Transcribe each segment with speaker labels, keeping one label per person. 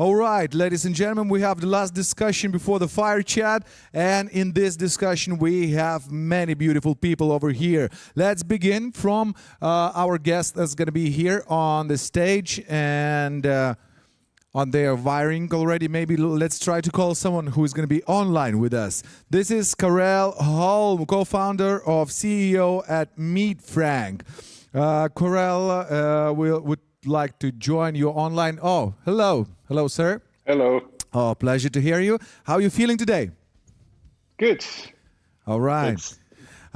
Speaker 1: All right, ladies and gentlemen, we have the last discussion before the fire chat. And in this discussion, we have many beautiful people over here. Let's begin from our guest that's going to be here on the stage and on their wiring already. Maybe let's try to call someone who is going to be online with us. This is Kaarel Holm, co-founder of CEO at MeetFrank. Kaarel would like to join you online. Oh, hello. Hello, sir.
Speaker 2: Hello.
Speaker 1: Oh, pleasure to hear you. How are you feeling today?
Speaker 2: Good.
Speaker 1: All right.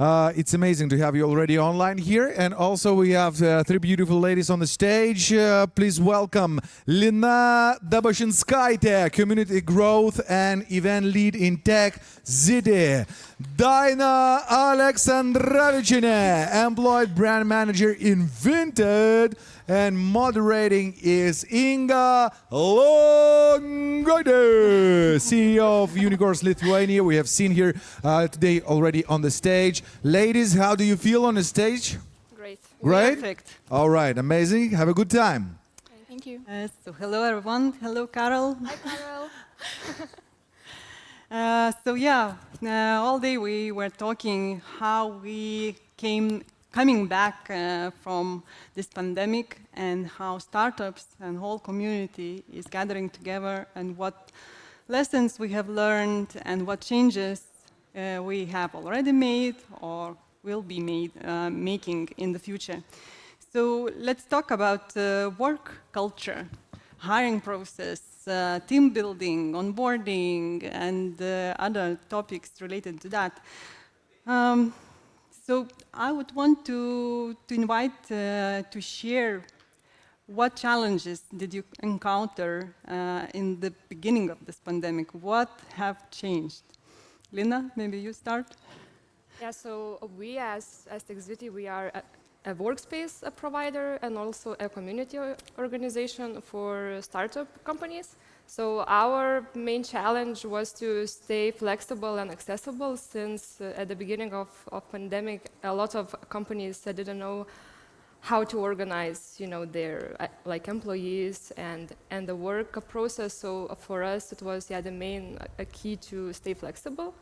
Speaker 1: It's amazing to have you already online here. And also we have three beautiful ladies on the stage. Please welcome Lina, Dabašinskaitė, Community Growth and Event Lead in Tech, Zity. Daina, Aleksandravičienė, Employed Brand Manager in Vinted. And moderating is Inga, Langaitė, CEO of Unicorns Lithuania. We have seen here today already on the stage. Ladies, how do you feel on the stage?
Speaker 3: Great.
Speaker 1: Great?
Speaker 3: Perfect.
Speaker 1: All right, amazing. Have a good time.
Speaker 3: Thank you.
Speaker 4: So hello everyone. Hello Kaarel.
Speaker 3: Hi, Kaarel.
Speaker 4: All day we were talking how we coming back from this pandemic and how startups and whole community is gathering together and what lessons we have learned and what changes we have already made or will be making in the future. So let's talk about work culture, hiring process, team building, onboarding, and other topics related to that. So I would want to invite to share what challenges did you encounter in the beginning of this pandemic? What have changed? Lina, maybe you start?
Speaker 3: Yeah, so we as Zity, we are a workspace provider and also a community organization for startup companies. So our main challenge was to stay flexible and accessible since at the beginning of pandemic, a lot of companies didn't know how to organize, their employees and the work process. So for us, it was the main key to stay flexible.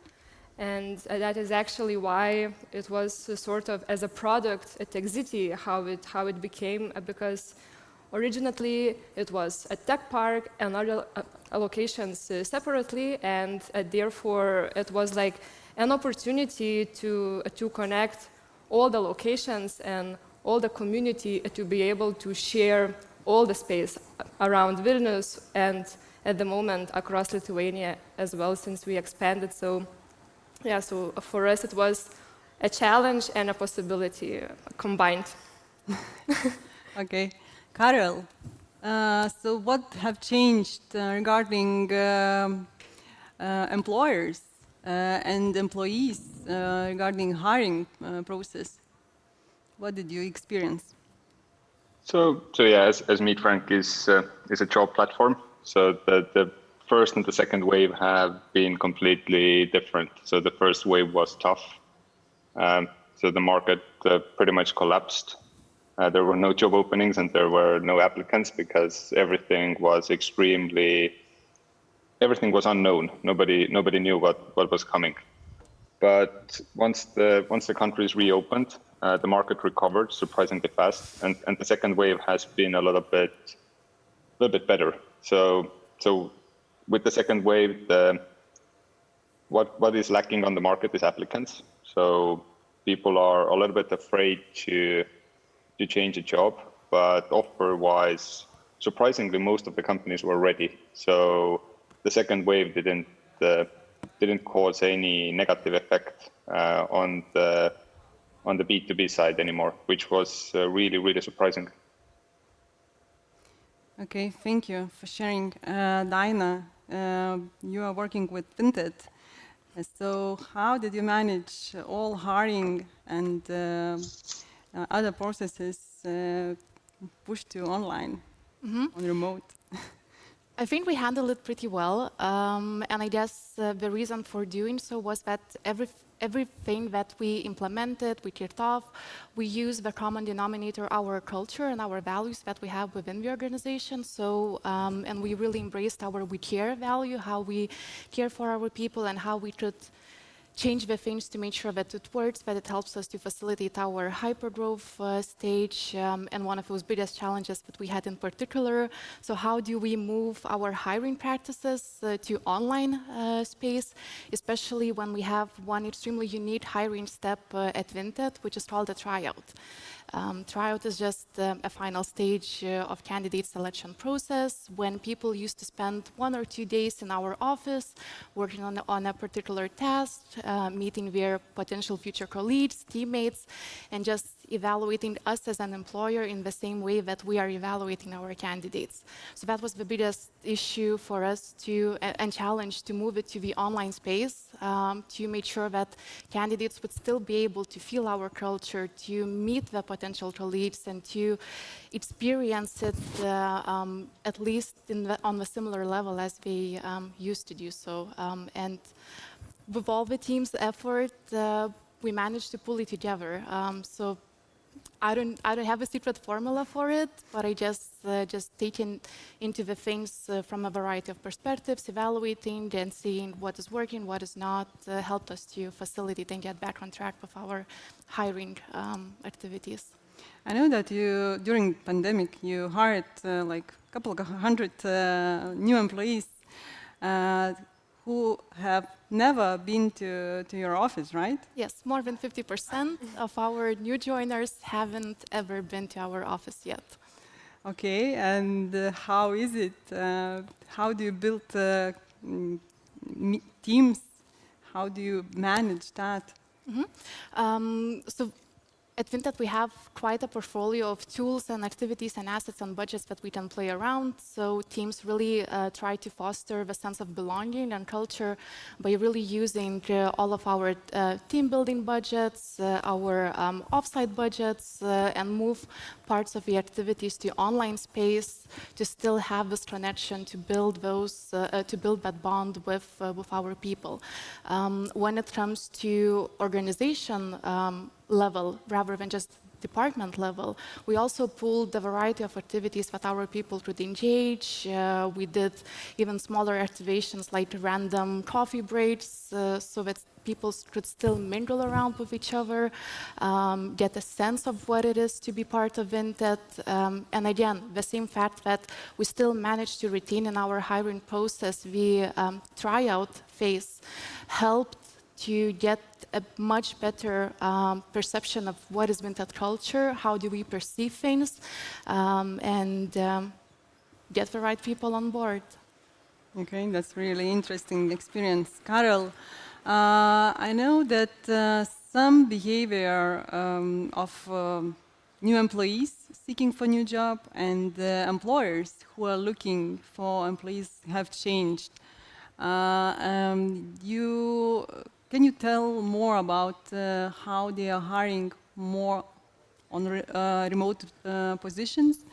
Speaker 3: And that is actually why it was sort of as a product at Zity, how it became, because originally, it was a tech park and other locations separately, and therefore it was like an opportunity to connect all the locations and all the community to be able to share all the space around Vilnius and at the moment across Lithuania as well, since we expanded. So for us it was a challenge and a possibility combined.
Speaker 4: Okay. Kaarel, so what have changed regarding employers and employees regarding hiring process? What did you experience?
Speaker 2: So as MeetFrank is a job platform, so the first and the second wave have been completely different. So the first wave was tough. So the market pretty much collapsed. There were no job openings and there were no applicants because everything was unknown. Nobody knew what was coming. But once the countries reopened, the market recovered surprisingly fast, and the second wave has been a little bit better. So with the second wave, what is lacking on the market is applicants. So people are a little bit afraid to change a job, but offer-wise, surprisingly, most of the companies were ready. So the second wave didn't cause any negative effect on the B2B side anymore, which was really, really surprising.
Speaker 4: Okay, thank you for sharing. Daina, you are working with Vinted. So how did you manage all hiring and other processes pushed to online, on remote?
Speaker 5: I think we handled it pretty well, and I guess the reason for doing so was that everything that we implemented, we kicked off, we used the common denominator, our culture and our values that we have within the organization. So, and we really embraced our we care value, how we care for our people and how we could change the things to make sure that it works, that it helps us to facilitate our hypergrowth stage, and one of those biggest challenges that we had in particular. So how do we move our hiring practices to online space, especially when we have one extremely unique hiring step at Vinted, which is called a tryout. Tryout is just a final stage of candidate selection process when people used to spend 1 or 2 days in our office working on a particular task, meeting their potential future colleagues, teammates, and just evaluating us as an employer in the same way that we are evaluating our candidates. So that was the biggest issue for us and challenge to move it to the online space, to make sure that candidates would still be able to feel our culture, to meet the potential colleagues, and to experience it at least on the similar level as they used to do so. And with all the team's effort, we managed to pull it together. So I don't have a secret formula for it, but I just taken into the things from a variety of perspectives, evaluating and seeing what is working, what is not, helped us to facilitate and get back on track with our hiring activities.
Speaker 4: I know that you, during pandemic, you hired like a couple of hundred new employees who have never been to your office, right?
Speaker 5: Yes, more than 50% of our new joiners haven't ever been to our office yet.
Speaker 4: Okay, and how is it? How do you build teams? How do you manage that?
Speaker 5: So at Vinted, we have quite a portfolio of tools and activities and assets and budgets that we can play around. So teams really try to foster the sense of belonging and culture by really using all of our team building budgets, our offsite budgets, and move parts of the activities to online space to still have this connection, to build that bond with our people. When it comes to organization level rather than just department level, we also pooled the variety of activities that our people could engage. We did even smaller activations like random coffee breaks so that people could still mingle around with each other, get a sense of what it is to be part of Vinted. And again, the same fact that we still managed to retain in our hiring process the tryout phase helped to get a much better perception of what is Vinted culture, how do we perceive things, and get the right people on board.
Speaker 4: Okay, that's really interesting experience. Kaarel, I know that some behavior of new employees seeking for new job and employers who are looking for employees have changed. Can you tell more about how they are hiring more on remote positions?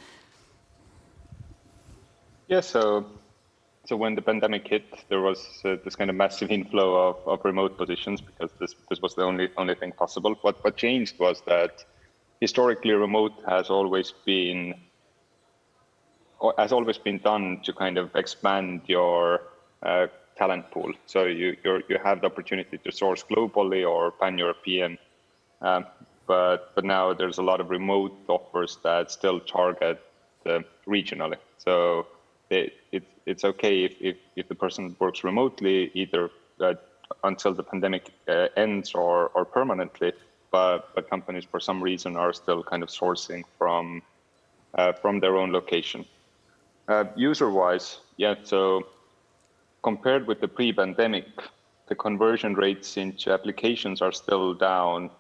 Speaker 2: Yeah, so when the pandemic hit, there was this kind of massive inflow of remote positions because this was the only thing possible. What changed was that historically remote has always been done to kind of expand your talent pool. So you have the opportunity to source globally or pan-European, but now there's a lot of remote offers that still target regionally. So it's okay if the person works remotely, either until the pandemic ends or permanently, but companies for some reason are still kind of sourcing from their own location. User-wise, yeah, so compared with the pre-pandemic, the conversion rates into applications are still down,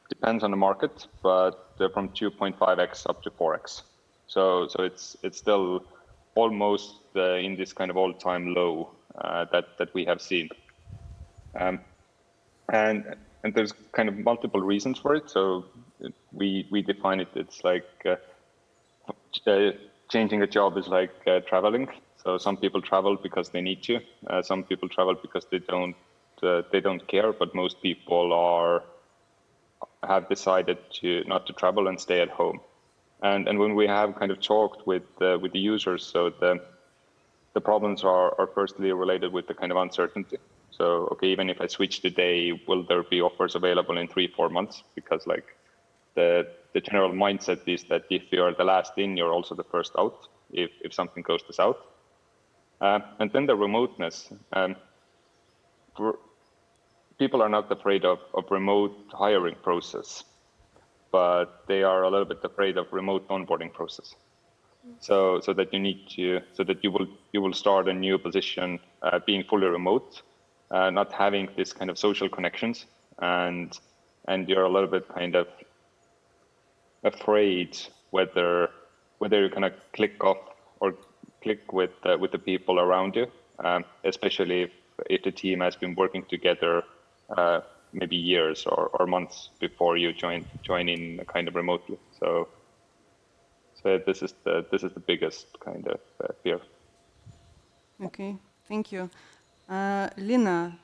Speaker 2: depends on the market, but they're from 2.5x up to 4x. So it's still almost in this kind of all-time low that we have seen. And there's kind of multiple reasons for it. So we define it, it's like changing a job is like traveling. So some people travel because they need to. Some people travel because they don't care. But most people have decided not to travel and stay at home. And when we have kind of talked with the users, so the problems are firstly related with the kind of uncertainty. So, okay, even if I switch today, will there be offers available in 3-4 months? Because like the general mindset is that if you're the last in, you're also the first out if something goes south. And then the remoteness. People are not afraid of remote hiring process, but they are a little bit afraid of remote onboarding process. So that you will start a new position being fully remote, not having this kind of social connections, and you're a little bit kind of afraid whether you're gonna click off or click with the people around you, especially if the team has been working together maybe years or months before you join in kind of remotely. So this is the biggest kind of fear.
Speaker 4: Okay, thank you. Lina,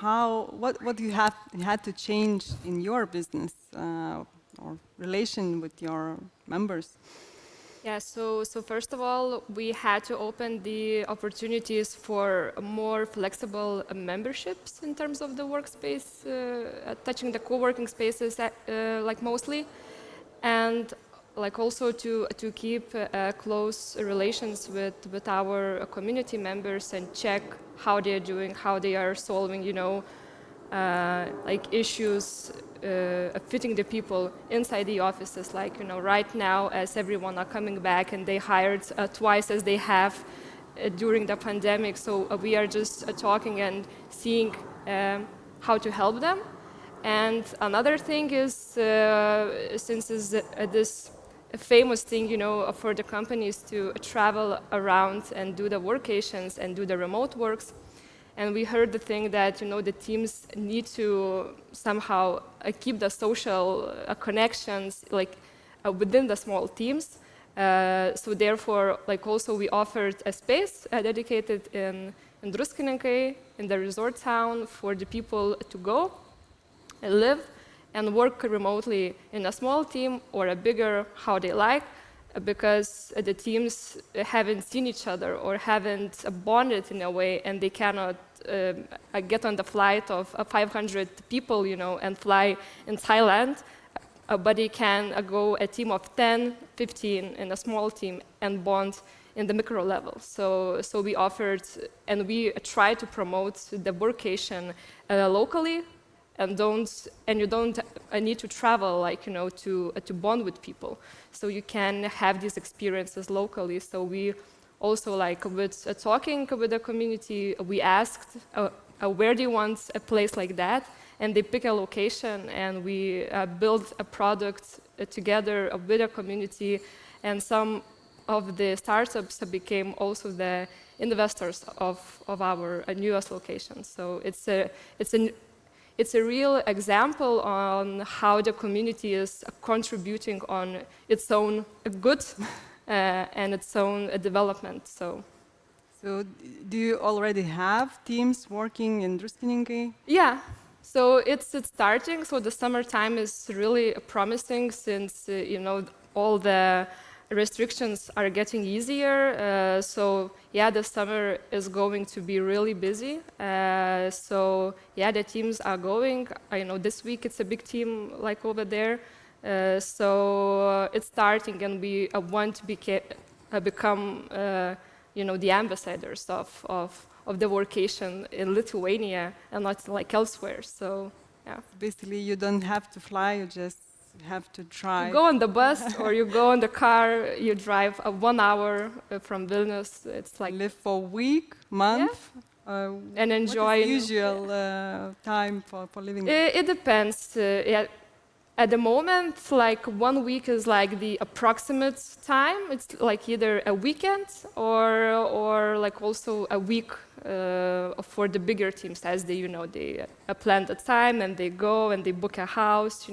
Speaker 4: what you had to change in your business or relation with your members?
Speaker 3: Yeah, so first of all, we had to open the opportunities for more flexible memberships in terms of the workspace, touching the co-working spaces like mostly, and like also to keep close relations with our community members and check how they're doing, how they are solving, like issues fitting the people inside the offices. Like, right now, as everyone are coming back and they hired twice as they have during the pandemic. So we are just talking and seeing how to help them. And another thing is, since this famous thing, for the companies to travel around and do the workations and do the remote works. And we heard the thing that, the teams need to somehow keep the social connections like within the small teams. So therefore, like also we offered a space dedicated in Druskininkai, in the resort town, for the people to go and live and work remotely in a small team or a bigger, how they like, because the teams haven't seen each other or haven't bonded in a way, and they cannot get on the flight of 500 people, and fly in Thailand, but they can go a team of 10, 15 in a small team and bond in the micro level. So we offered, and we try to promote the workation locally, and you don't need to travel, like, to bond with people. So you can have these experiences locally. So we also, like, with talking with the community, we asked where do you want a place like that, and they pick a location, and we build a product together with a community, and some of the startups became also the investors of our newest location. So it's a real example on how the community is contributing on its own good and its own development. So
Speaker 4: do you already have teams working in Druskininkai?
Speaker 3: Yeah, so it's starting. So the summertime is really promising, since all the restrictions are getting easier. So yeah, the summer is going to be really busy. So yeah, the teams are going. I know this week it's a big team like over there. So it's starting, and we want to become the ambassadors of the workation in Lithuania and not like elsewhere. So yeah.
Speaker 4: Basically, you don't have to fly, you just have to drive.
Speaker 3: You go on the bus or you go in the car, you drive 1 hour from Vilnius. It's like
Speaker 4: live for a week, month,
Speaker 3: and enjoy.
Speaker 4: What is the usual time for living?
Speaker 3: It depends. Yeah. At the moment, like 1 week is like the approximate time. It's like either a weekend or like also a week for the bigger teams, as they they plan the time and they go and they book a house,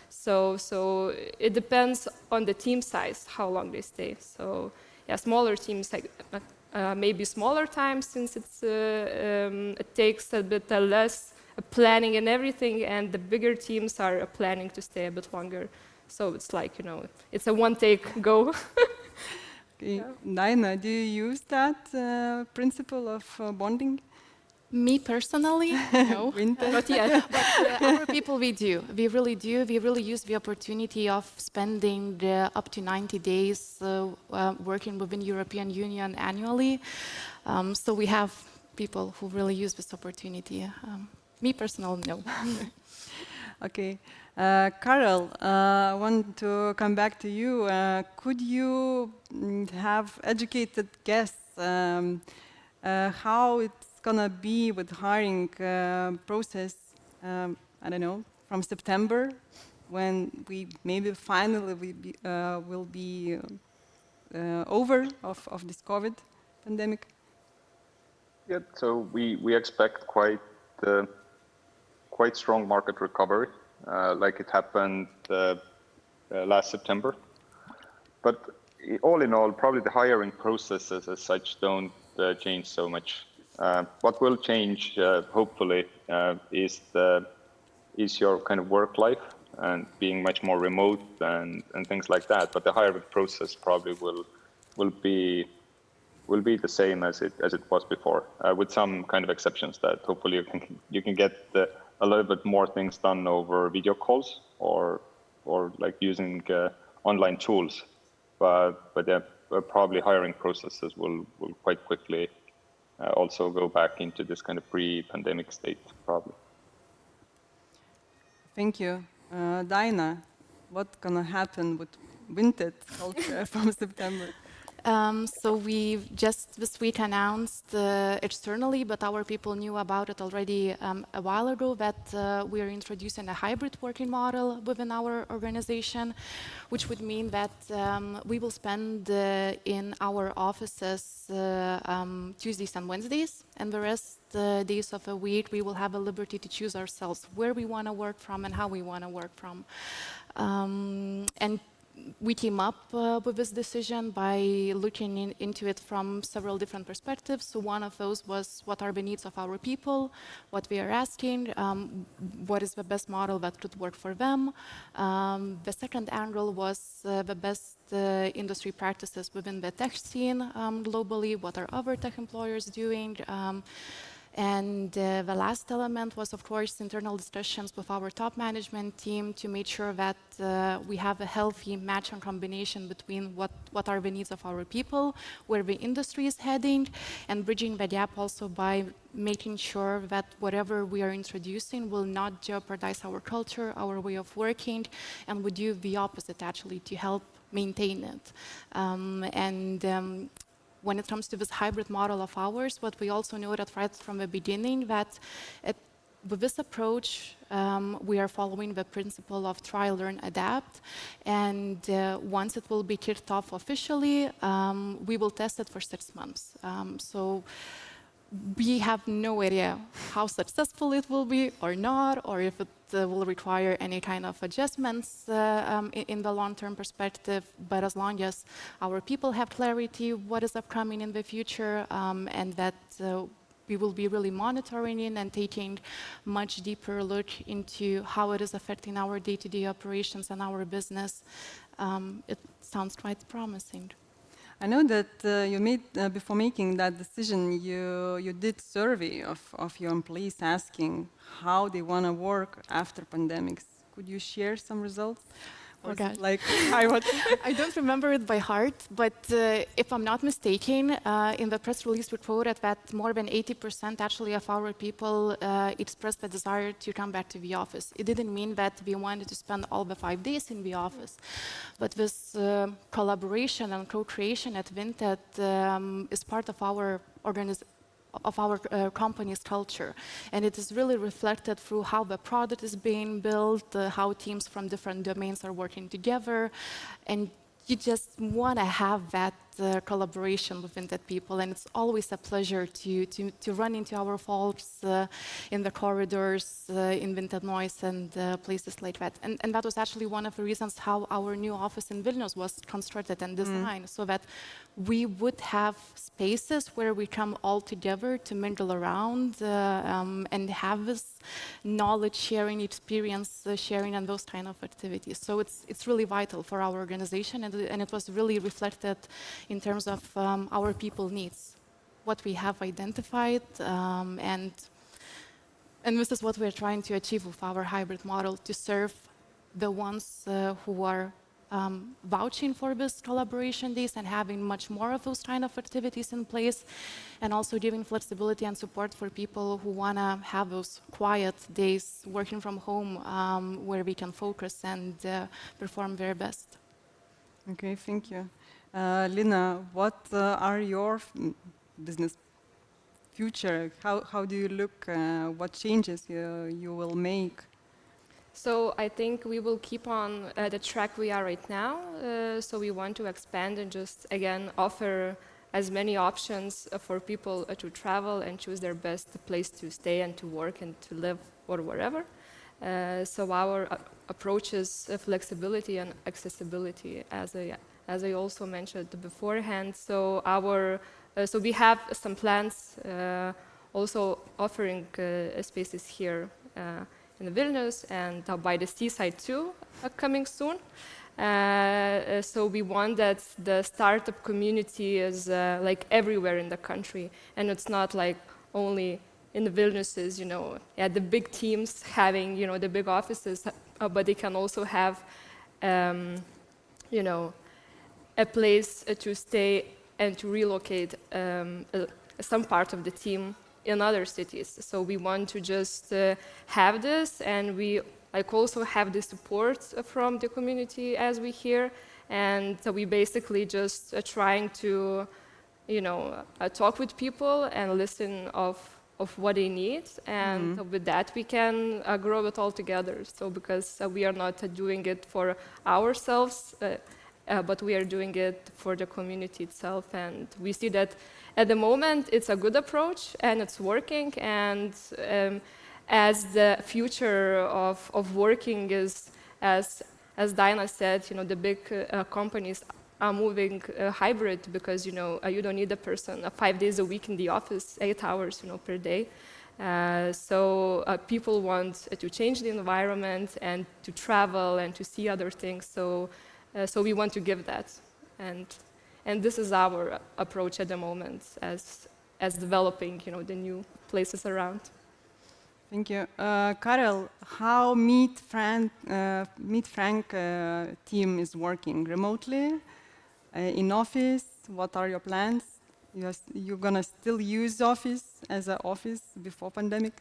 Speaker 3: So it depends on the team size how long they stay. So yeah, smaller teams like maybe smaller time, since it takes a bit less planning and everything, and the bigger teams are planning to stay a bit longer. So it's like, it's a one-take go.
Speaker 4: Okay. Daina, do you use that principle of bonding?
Speaker 5: Me personally, no.
Speaker 4: Vinted?
Speaker 3: Not yet.
Speaker 5: But our people, we do. We really do. We really use the opportunity of spending up to 90 days working within European Union annually. So we have people who really use this opportunity. Me personally, no.
Speaker 4: Okay. Kaarel, I want to come back to you. Could you have educated guests how it's gonna be with hiring process, I don't know, from September, when we maybe finally will be over of this COVID pandemic?
Speaker 2: Yeah, so we expect quite strong market recovery, like it happened last September. But all in all, probably the hiring processes as such don't change so much. What will change, hopefully, is your kind of work life and being much more remote and things like that. But the hiring process probably will be the same as it was before, with some kind of exceptions that hopefully you can get a little bit more things done over video calls or like using online tools. But yeah, probably hiring processes will quite quickly also go back into this kind of pre-pandemic state, probably.
Speaker 4: Thank you. Daina, what's gonna happen with Vinted culture from September?
Speaker 5: So we just this week announced externally, but our people knew about it already a while ago, that we are introducing a hybrid working model within our organization, which would mean that we will spend in our offices Tuesdays and Wednesdays, and the rest days of the week we will have a liberty to choose ourselves where we want to work from and how we want to work from. And we came up with this decision by looking into it from several different perspectives. So one of those was, what are the needs of our people, what we are asking, what is the best model that could work for them. The second angle was the best industry practices within the tech scene globally, what are other tech employers doing. And the last element was, of course, internal discussions with our top management team to make sure that we have a healthy match and combination between what are the needs of our people, where the industry is heading, and bridging the gap also by making sure that whatever we are introducing will not jeopardize our culture, our way of working, and would do the opposite, actually, to help maintain it. When it comes to this hybrid model of ours, what we also noted right from the beginning, that with this approach, we are following the principle of try, learn, adapt. And once it will be kicked off officially, we will test it for 6 months. So we have no idea how successful it will be or not, or if it will require any kind of adjustments in the long-term perspective. But as long as our people have clarity what is upcoming in the future, and that we will be really monitoring it and taking much deeper look into how it is affecting our day-to-day operations and our business, it sounds quite promising.
Speaker 4: I know that you made, before making that decision, you did survey of your employees asking how they want to work after pandemics. Could you share some results?
Speaker 5: Okay.
Speaker 4: Like,
Speaker 5: I don't remember it by heart, but if I'm not mistaken, in the press release we quoted that more than 80% actually of our people expressed the desire to come back to the office. It didn't mean that we wanted to spend all the 5 days in the office, but this collaboration and co-creation at Vinted is part of our company's culture, and it is really reflected through how the product is being built, how teams from different domains are working together, and you just want to have that collaboration with Vinted people, and it's always a pleasure to run into our folks in the corridors, in Vinted Noise and places like that. And that was actually one of the reasons how our new office in Vilnius was constructed and designed, so that we would have spaces where we come all together to mingle around and have this knowledge sharing, experience sharing, and those kind of activities. So it's really vital for our organization, and it was really reflected in terms of our people needs, what we have identified, and this is what we're trying to achieve with our hybrid model, to serve the ones who are vouching for this collaboration days and having much more of those kind of activities in place, and also giving flexibility and support for people who want to have those quiet days working from home, where we can focus and perform their best.
Speaker 4: Okay, thank you. Lina, what are your business future? How do you look? What changes you will make?
Speaker 3: So I think we will keep on the track we are right now. So we want to expand and just, again, offer as many options for people to travel and choose their best place to stay and to work and to live or wherever. So our approach is flexibility and accessibility, as I also mentioned beforehand. So so we have some plans also offering spaces here in Vilnius and by the seaside too, coming soon. So we want that the startup community is like everywhere in the country, and it's not like only in the Vilniuses, the big teams having, the big offices, but they can also have, a place to stay and to relocate some part of the team in other cities. So we want to just have this, and we also have the support from the community as we hear, and so we basically just trying to, talk with people and listen of what they need, and with that we can grow it all together. So because we are not doing it for ourselves, but we are doing it for the community itself, and we see that at the moment it's a good approach and it's working, and as the future of working is, as Daina said, the big companies are moving hybrid, because you don't need a person 5 days a week in the office, 8 hours per day. So people want to change the environment and to travel and to see other things. So we want to give that, and this is our approach at the moment as developing the new places around.
Speaker 4: Thank you. Kaarel, how MeetFrank team is working? Remotely? In office? What are your plans? You're gonna still use office as an office before pandemic?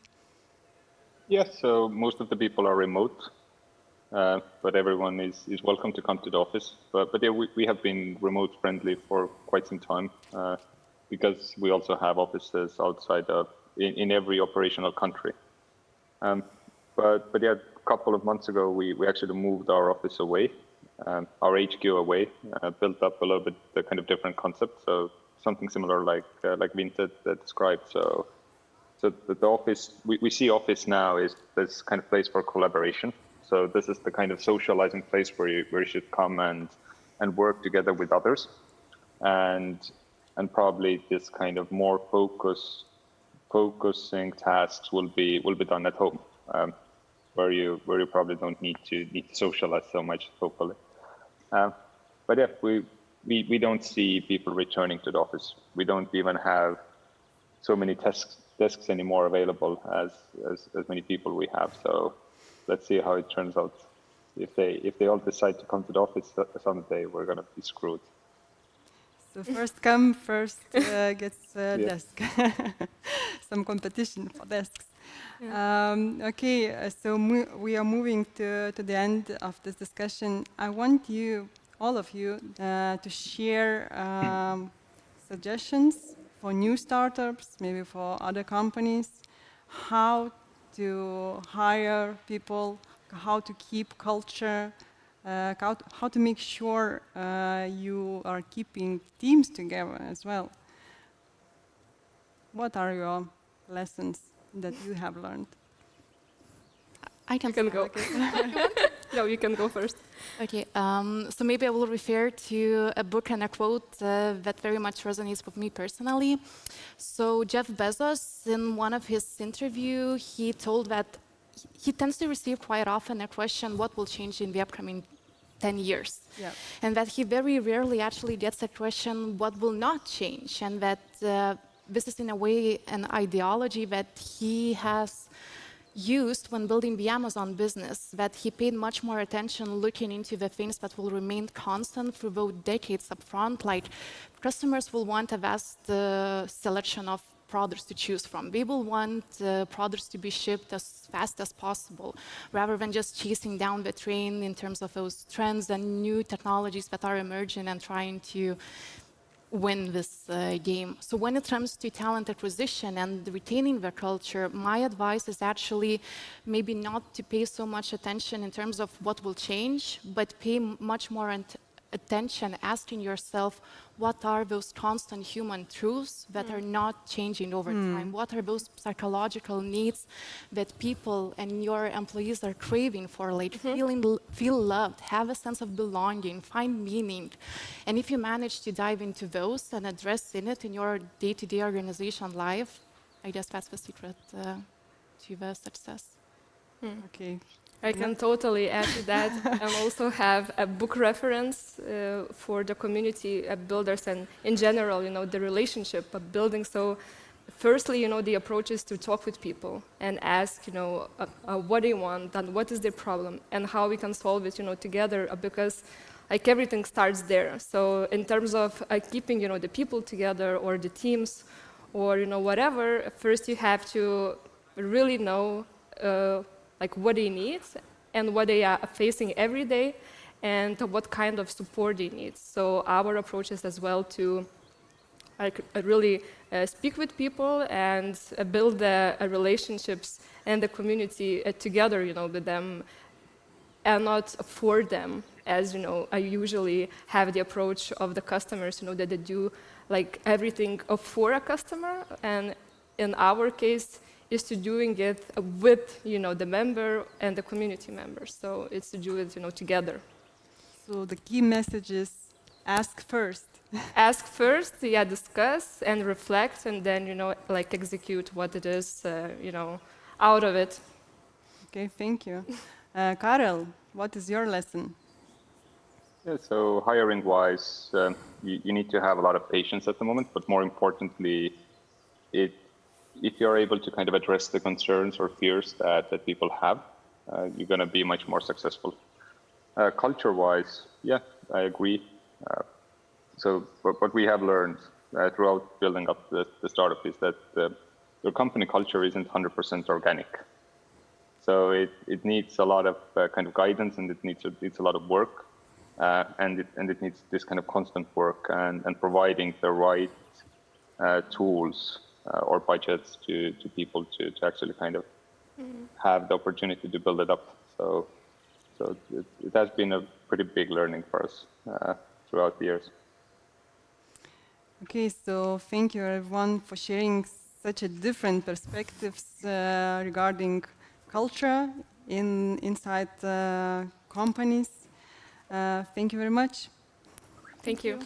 Speaker 2: Yeah, so most of the people are remote, but everyone is welcome to come to the office. But yeah, we have been remote friendly for quite some time, because we also have offices outside in every operational country. But yeah, a couple of months ago, we actually moved our office away, our HQ away, built up a little bit the kind of different concept. So something similar like Vinted described. So the office, we see office now is this kind of place for collaboration. So this is the kind of socializing place where you should come and work together with others, and probably this kind of more focusing tasks will be done at home, where you probably don't need to socialize so much, hopefully. But yeah, we don't see people returning to the office. We don't even have so many desks anymore available as many people we have. So let's see how it turns out. If they all decide to come to the office someday, we're gonna be screwed.
Speaker 4: So first come, first gets a desk. Some competition for desks. Yeah. Okay, so we are moving to the end of this discussion. I want you, all of you, to share suggestions for new startups, maybe for other companies, how to hire people, how to keep culture, how to make sure you are keeping teams together as well. What are your lessons that you have learned?
Speaker 5: I can
Speaker 3: You can
Speaker 5: start.
Speaker 3: go. No, you can go first.
Speaker 5: Okay, so maybe I will refer to a book and a quote that very much resonates with me personally. So Jeff Bezos, in one of his interviews, he told that he tends to receive quite often a question, what will change in the upcoming 10 years?
Speaker 4: Yeah.
Speaker 5: And that he very rarely actually gets a question, what will not change? And that this is in a way an ideology that he has used when building the Amazon business, that he paid much more attention looking into the things that will remain constant throughout decades up front, like customers will want a vast selection of products to choose from. They will want products to be shipped as fast as possible, rather than just chasing down the train in terms of those trends and new technologies that are emerging and trying to win this game. So when it comes to talent acquisition and retaining the culture, my advice is actually maybe not to pay so much attention in terms of what will change, but pay much more attention asking yourself, what are those constant human truths that are not changing over time? What are those psychological needs that people and your employees are craving for, like feel loved, have a sense of belonging, find meaning? And if you manage to dive into those and address it in your day-to-day organization life, I guess that's the secret to the success.
Speaker 4: Okay.
Speaker 3: I can totally add to that and also have a book reference for the community builders and in general, the relationship of building. So firstly, the approach is to talk with people and ask, what they want and what is their problem and how we can solve it, together, because like everything starts there. So in terms of keeping, the people together or the teams or, whatever, first you have to really know like what they need and what they are facing every day and what kind of support they need. So our approach is as well to like really speak with people and build relationships and the community together, with them and not for them, as I usually have the approach of the customers, that they do like everything for a customer, and in our case is to doing it with the member and the community members. So it's to do it together.
Speaker 4: So the key message is ask first.
Speaker 3: Ask first, discuss and reflect, and then like execute what it is out of it.
Speaker 4: Okay, thank you. Kaarel, what is your lesson?
Speaker 2: Yeah, so hiring-wise, you need to have a lot of patience at the moment, but more importantly, if you're able to kind of address the concerns or fears that people have, you're going to be much more successful. Culture-wise, yeah, I agree. So what we have learned throughout building up the startup is that your company culture isn't 100% organic. So it needs a lot of kind of guidance, and it needs a lot of work, and it needs this kind of constant work and providing the right tools or budgets to people to actually kind of have the opportunity to build it up. So it has been a pretty big learning for us throughout the years.
Speaker 4: Okay, so thank you everyone for sharing such a different perspectives regarding culture inside companies. Thank you very much.
Speaker 3: Thank you.